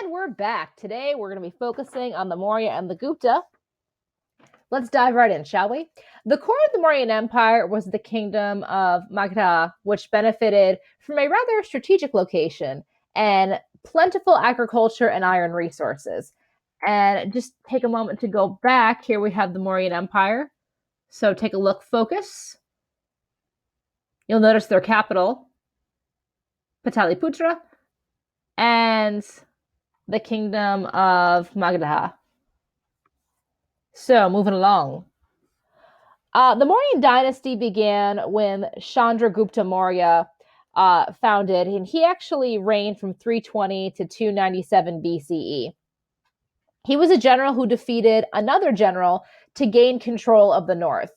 And we're back. Today we're going to be focusing on the Maurya and the Gupta. Let's dive right in, shall we? The core of the Mauryan Empire was the kingdom of Magadha, which benefited from a rather strategic location and plentiful agriculture and iron resources. And just take a moment to go back. Here we have the Mauryan Empire. So take a look, focus. You'll notice their capital, Pataliputra, and the kingdom of Magadha. So, moving along. The Mauryan dynasty began when Chandragupta Maurya founded, and he actually reigned from 320 to 297 BCE. He was a general who defeated another general to gain control of the north.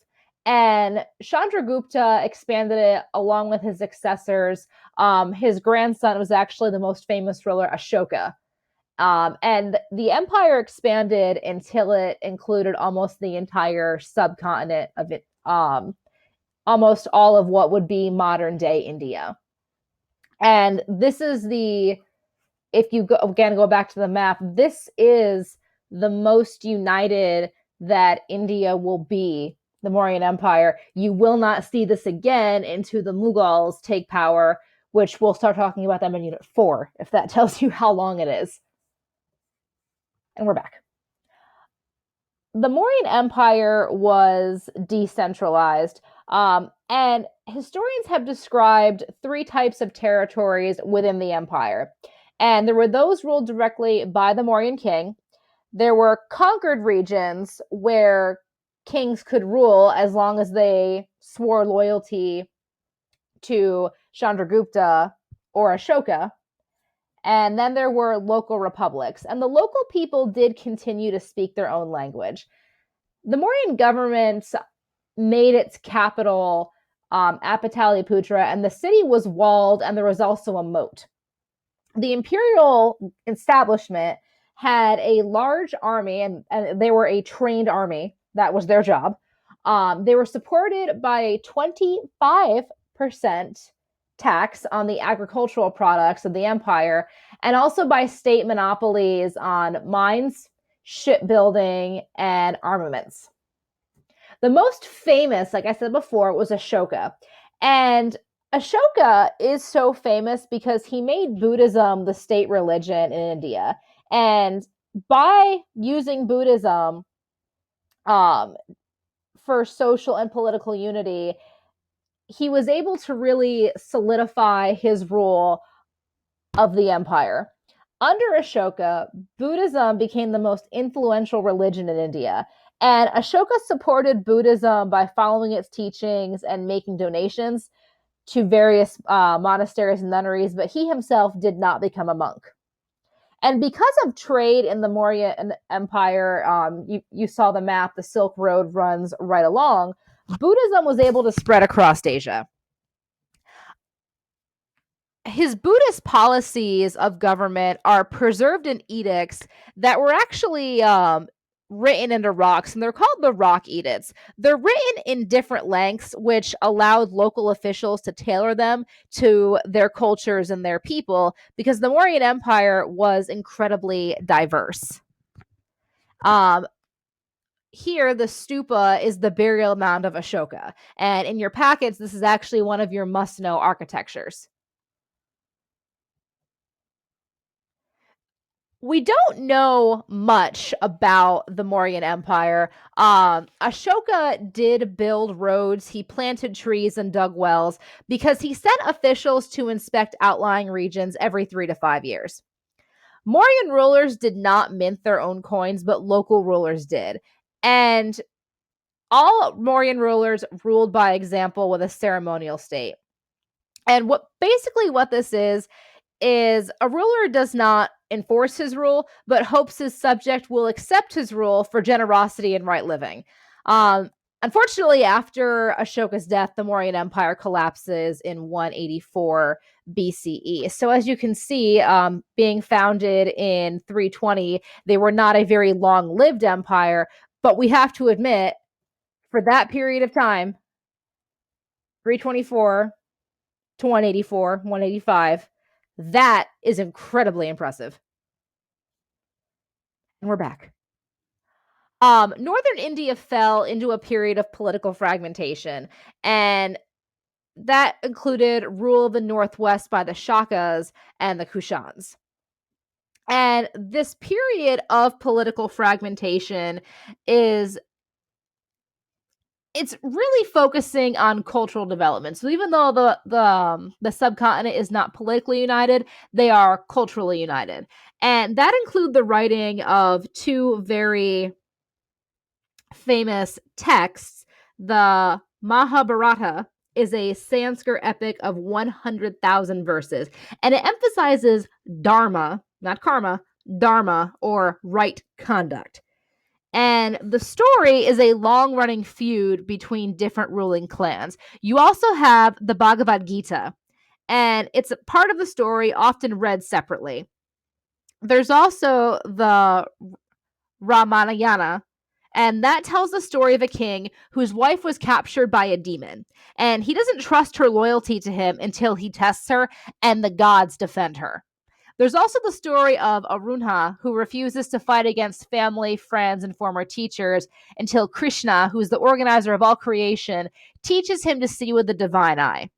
And Chandragupta expanded it along with his successors. His grandson was actually the most famous ruler, Ashoka. And the empire expanded until it included almost the entire subcontinent of it, almost all of what would be modern day India. And this is if you go back to the map, this is the most united that India will be, the Mauryan Empire. You will not see this again until the Mughals take power, which we'll start talking about them in Unit 4, if that tells you how long it is. And we're back. The Mauryan Empire was decentralized, and historians have described three types of territories within the empire. And there were those ruled directly by the Mauryan king. There were conquered regions where kings could rule as long as they swore loyalty to Chandragupta or Ashoka. And then there were local republics, and the local people did continue to speak their own language. The Mauryan government made its capital at Pataliputra, and the city was walled, and there was also a moat. The imperial establishment had a large army, and they were a trained army. That was their job. They were supported by a 25% tax on the agricultural products of the empire, and also by state monopolies on mines, shipbuilding, and armaments. The most famous, like I said before, was Ashoka. And Ashoka is so famous because he made Buddhism the state religion in India. And by using Buddhism for social and political unity, he was able to really solidify his rule of the empire. Under Ashoka, Buddhism became the most influential religion in India. And Ashoka supported Buddhism by following its teachings and making donations to various monasteries and nunneries, but he himself did not become a monk. And because of trade in the Mauryan Empire, you saw the map, the Silk Road runs right along. Buddhism was able to spread across Asia. His Buddhist policies of government are preserved in edicts that were actually written into rocks, and they're called the rock edicts. They're written in different lengths, which allowed local officials to tailor them to their cultures and their people, because the Mauryan Empire was incredibly diverse. Here, the stupa is the burial mound of Ashoka. And in your packets, this is actually one of your must-know architectures. We don't know much about the Mauryan Empire. Ashoka did build roads, he planted trees and dug wells because he sent officials to inspect outlying regions every 3 to 5 years. Mauryan rulers did not mint their own coins, but local rulers did. And all Mauryan rulers ruled by example with a ceremonial state. And what this is a ruler does not enforce his rule, but hopes his subject will accept his rule for generosity and right living. Unfortunately, after Ashoka's death, the Mauryan Empire collapses in 184 BCE. So as you can see, being founded in 320, they were not a very long-lived empire, but we have to admit, for that period of time, 324 to 184, 185, that is incredibly impressive. We're back. Northern India fell into a period of political fragmentation, and that included rule of the Northwest by the Shakas and the Kushans. And this period of political fragmentation is it's really focusing on cultural development. So even though the subcontinent is not politically united, they are culturally united. And that include the writing of two very famous texts. The Mahabharata is a Sanskrit epic of 100,000 verses, and it emphasizes dharma, not karma, dharma or right conduct. And the story is a long running feud between different ruling clans. You also have the Bhagavad Gita, and it's a part of the story often read separately. There's also the Ramayana, and that tells the story of a king whose wife was captured by a demon. And he doesn't trust her loyalty to him until he tests her, and the gods defend her. There's also the story of Arunha, who refuses to fight against family, friends, and former teachers until Krishna, who's the organizer of all creation, teaches him to see with the divine eye.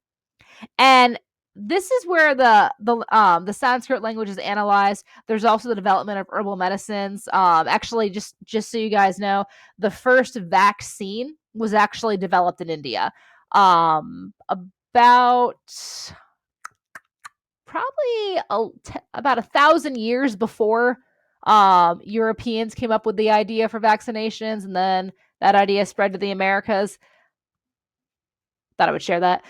And this is where the Sanskrit language is analyzed. There's also the development of herbal medicines. Actually, just so you guys know, the first vaccine was actually developed in India. About probably about 1,000 years before Europeans came up with the idea for vaccinations, and then that idea spread to the Americas. Thought I would share that.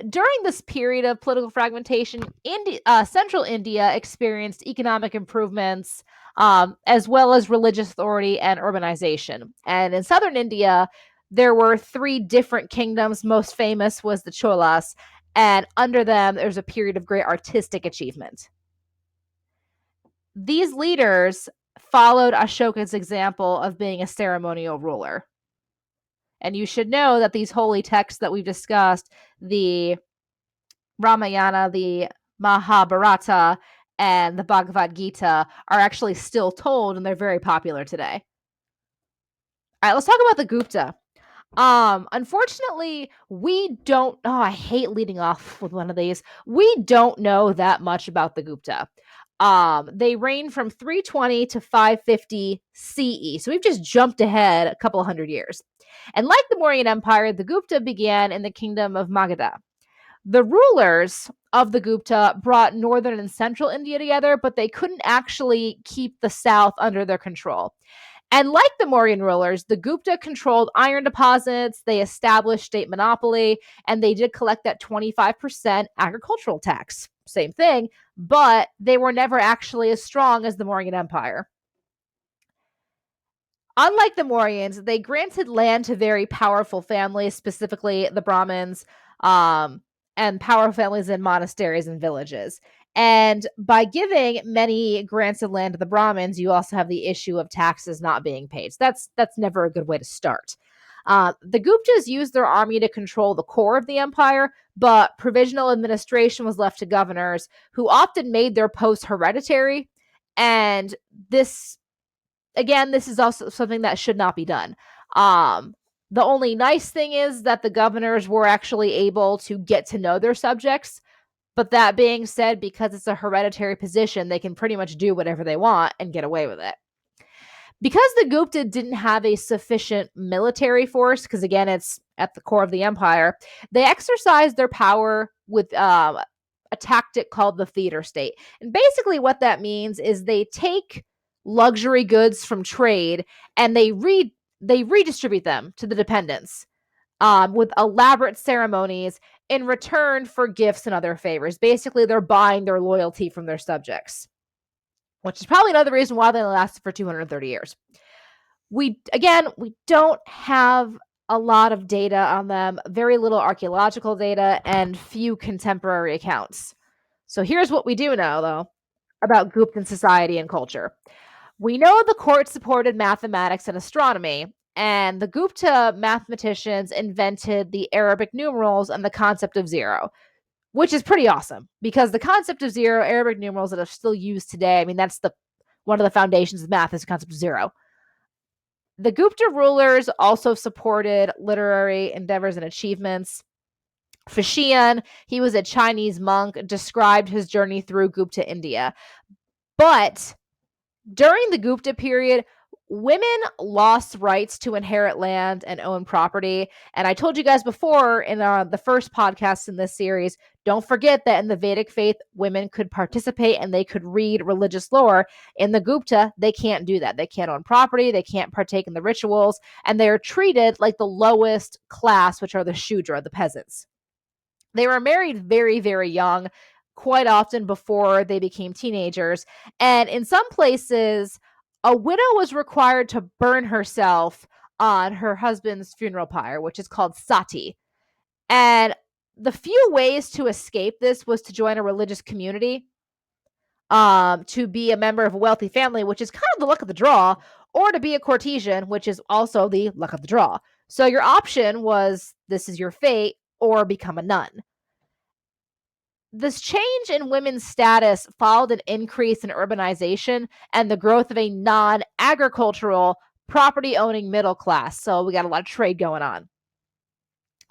During this period of political fragmentation, Central India experienced economic improvements, as well as religious authority and urbanization. And in Southern India, there were 3 different kingdoms. Most famous was the Cholas, and under them, there's a period of great artistic achievement. These leaders followed Ashoka's example of being a ceremonial ruler. And you should know that these holy texts that we've discussed, the Ramayana, the Mahabharata, and the Bhagavad Gita, are actually still told, and they're very popular today. All right, let's talk about the Gupta. Unfortunately, we don't. Oh, I hate leading off with one of these. We don't know that much about the Gupta. They reigned from 320 to 550 CE, so we've just jumped ahead a couple of hundred years. And like the Mauryan Empire, the Gupta began in the kingdom of Magadha. The rulers of the Gupta brought northern and central India together, but they couldn't actually keep the south under their control. And like the Mauryan rulers, the Gupta controlled iron deposits, they established state monopoly, and they did collect that 25% agricultural tax. Same thing, but they were never actually as strong as the Mauryan Empire. Unlike the Mauryans, they granted land to very powerful families, specifically the Brahmins, and powerful families in monasteries and villages. And by giving many grants of land to the Brahmins, you also have the issue of taxes not being paid. So that's never a good way to start. The Guptas used their army to control the core of the empire, but provisional administration was left to governors who often made their posts hereditary. And this is also something that should not be done. The only nice thing is that the governors were actually able to get to know their subjects. But that being said, because it's a hereditary position, they can pretty much do whatever they want and get away with it. Because the Gupta didn't have a sufficient military force, because again, it's at the core of the empire, they exercised their power with a tactic called the theater state. And basically what that means is they take luxury goods from trade and they redistribute them to the dependents with elaborate ceremonies in return for gifts and other favors. Basically, they're buying their loyalty from their subjects, which is probably another reason why they lasted for 230 years. We don't have a lot of data on them, very little archaeological data, and few contemporary accounts. So here's what we do know, though, about Guptan society and culture. We know the court supported mathematics and astronomy, and the Gupta mathematicians invented the Arabic numerals and the concept of zero, which is pretty awesome because the concept of zero, Arabic numerals that are still used today, I mean, that's one of the foundations of math is the concept of zero. The Gupta rulers also supported literary endeavors and achievements. Funan, he was a Chinese monk, described his journey through Gupta India. But during the Gupta period, women lost rights to inherit land and own property. And I told you guys before in the first podcast in this series, don't forget that in the Vedic faith, women could participate and they could read religious lore. In the Gupta, they can't do that. They can't own property. They can't partake in the rituals. And they are treated like the lowest class, which are the Shudra, the peasants. They were married very, very young, quite often before they became teenagers. And in some places, a widow was required to burn herself on her husband's funeral pyre, which is called sati. And the few ways to escape this was to join a religious community, to be a member of a wealthy family, which is kind of the luck of the draw, or to be a courtesan, which is also the luck of the draw. So your option was this is your fate, or become a nun. This change in women's status followed an increase in urbanization and the growth of a non-agricultural, property-owning middle class. So we got a lot of trade going on.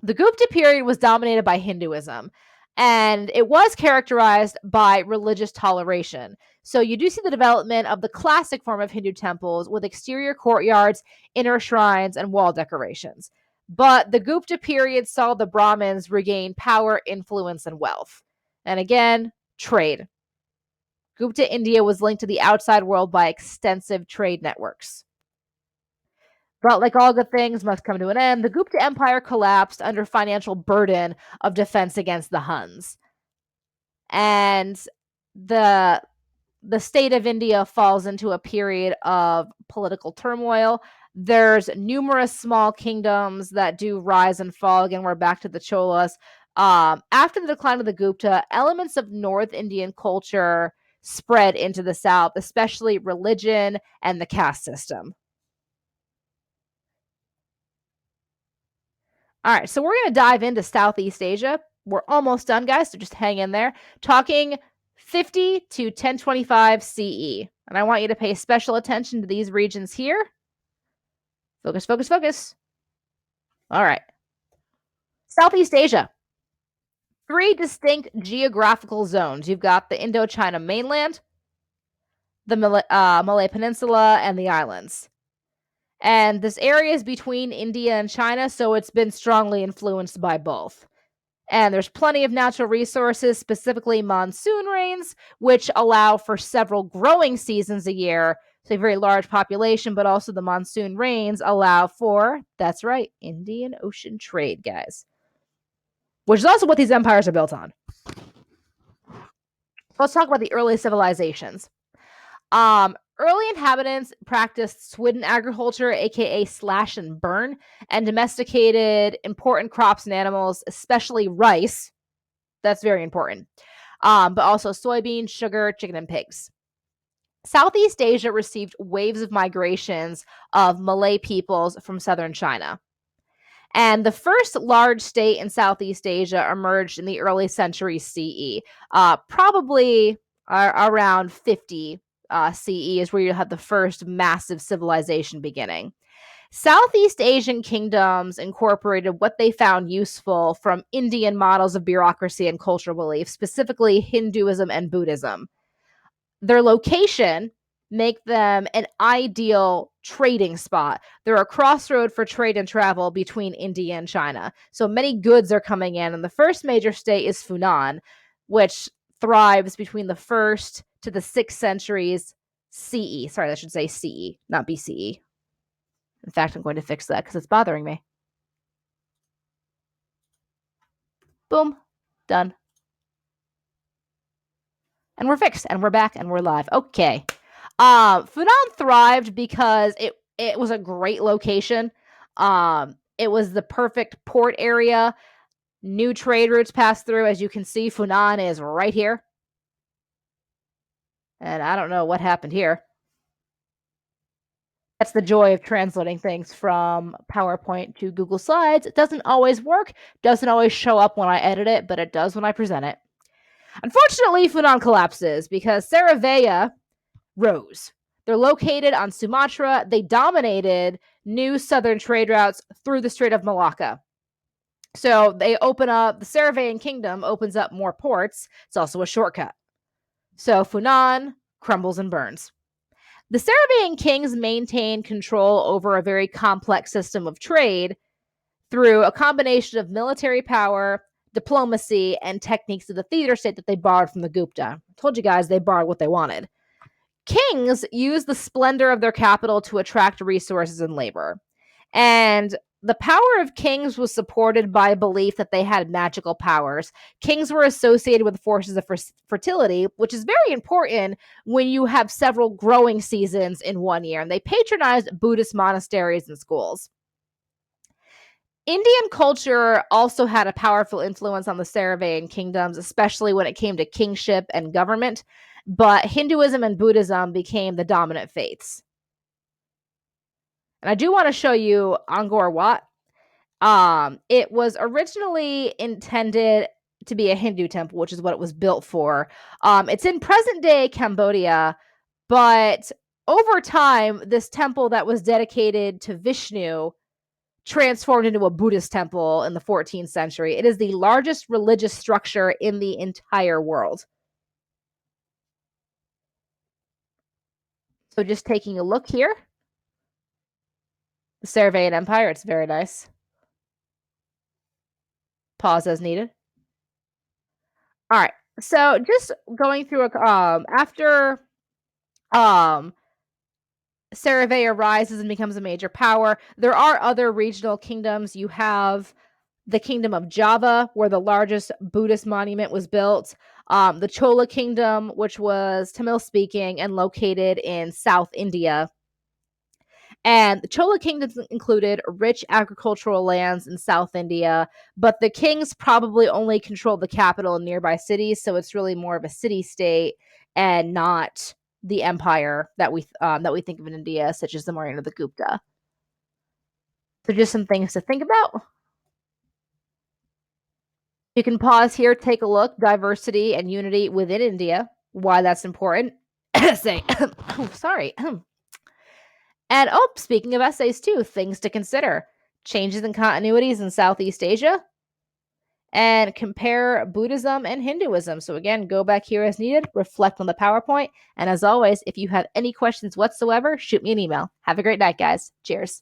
The Gupta period was dominated by Hinduism, and it was characterized by religious toleration. So you do see the development of the classic form of Hindu temples with exterior courtyards, inner shrines, and wall decorations. But the Gupta period saw the Brahmins regain power, influence, and wealth. And again, trade. Gupta India was linked to the outside world by extensive trade networks. But like all good things must come to an end, the Gupta Empire collapsed under financial burden of defense against the Huns. And the state of India falls into a period of political turmoil. There's numerous small kingdoms that do rise and fall. Again, we're back to the Cholas. After the decline of the Gupta, elements of North Indian culture spread into the south, especially religion and the caste system. All right, so we're going to dive into Southeast Asia. We're almost done, guys, so just hang in there. Talking 50 to 1025 CE. And I want you to pay special attention to these regions here. Focus, focus, focus. All right. Southeast Asia. 3 distinct geographical zones. You've got the Indochina mainland, the Malay Peninsula, and the islands. And this area is between India and China, so it's been strongly influenced by both. And there's plenty of natural resources, specifically monsoon rains, which allow for several growing seasons a year. So a very large population, but also the monsoon rains allow for, that's right, Indian Ocean trade, guys. Which is also what these empires are built on. Let's talk about the early civilizations. Early inhabitants practiced swidden agriculture, aka slash and burn, and domesticated important crops and animals, especially rice. That's very important. But also soybeans, sugar, chicken, and pigs. Southeast Asia received waves of migrations of Malay peoples from southern China. And the first large state in Southeast Asia emerged in the early centuries CE, probably around 50 CE is where you have the first massive civilization beginning. Southeast Asian kingdoms incorporated what they found useful from Indian models of bureaucracy and cultural beliefs, specifically Hinduism and Buddhism. Their location make them an ideal trading spot. They're a crossroad for trade and travel between India and China. So many goods are coming in, and the first major state is Funan, which thrives between the 1st to the 6th centuries CE. Sorry, I should say CE, not BCE. In fact, I'm going to fix that because it's bothering me. Boom. Done. And we're fixed, and we're back, and we're live. Okay. Funan thrived because it was a great location. It was the perfect port area. New trade routes passed through. As you can see, Funan is right here. And I don't know what happened here. That's the joy of translating things from PowerPoint to Google Slides. It doesn't always work, doesn't always show up when I edit it, but it does when I present it. Unfortunately, Funan collapses because Srivijaya rose. They're located on Sumatra. They dominated new southern trade routes through the Strait of Malacca. So they open up, the Srivijaya kingdom opens up more ports. It's also a shortcut. So Funan crumbles and burns. The Srivijaya kings maintained control over a very complex system of trade through a combination of military power, diplomacy, and techniques of the theater state that they borrowed from the Gupta. I told you guys they borrowed what they wanted. Kings used the splendor of their capital to attract resources and labor. And the power of kings was supported by a belief that they had magical powers. Kings were associated with forces of fertility, which is very important when you have several growing seasons in one year. And they patronized Buddhist monasteries and schools. Indian culture also had a powerful influence on the Srivijaya kingdoms, especially when it came to kingship and government, but Hinduism and Buddhism became the dominant faiths. And I do want to show you Angkor Wat. It was originally intended to be a Hindu temple, which is what it was built for. It's in present-day Cambodia, but over time, this temple that was dedicated to Vishnu transformed into a Buddhist temple in the 14th century. It is the largest religious structure in the entire world. So just taking a look here. The Srivijaya Empire, it's very nice. Pause as needed. All right. So just going through after Srivijaya rises and becomes a major power, there are other regional kingdoms. You have the Kingdom of Java, where the largest Buddhist monument was built. The Chola Kingdom, which was Tamil-speaking and located in South India. And the Chola kingdoms included rich agricultural lands in South India, but the kings probably only controlled the capital and nearby cities, so it's really more of a city-state and not the empire that we think of in India, such as the Mauryan or the Gupta. So just some things to think about. You can pause here, take a look, diversity and unity within India, why that's important. Say, oh, sorry. And speaking of essays too, things to consider. Changes and continuities in Southeast Asia. And compare Buddhism and Hinduism. So again, go back here as needed, reflect on the PowerPoint. And as always, if you have any questions whatsoever, shoot me an email. Have a great night, guys. Cheers.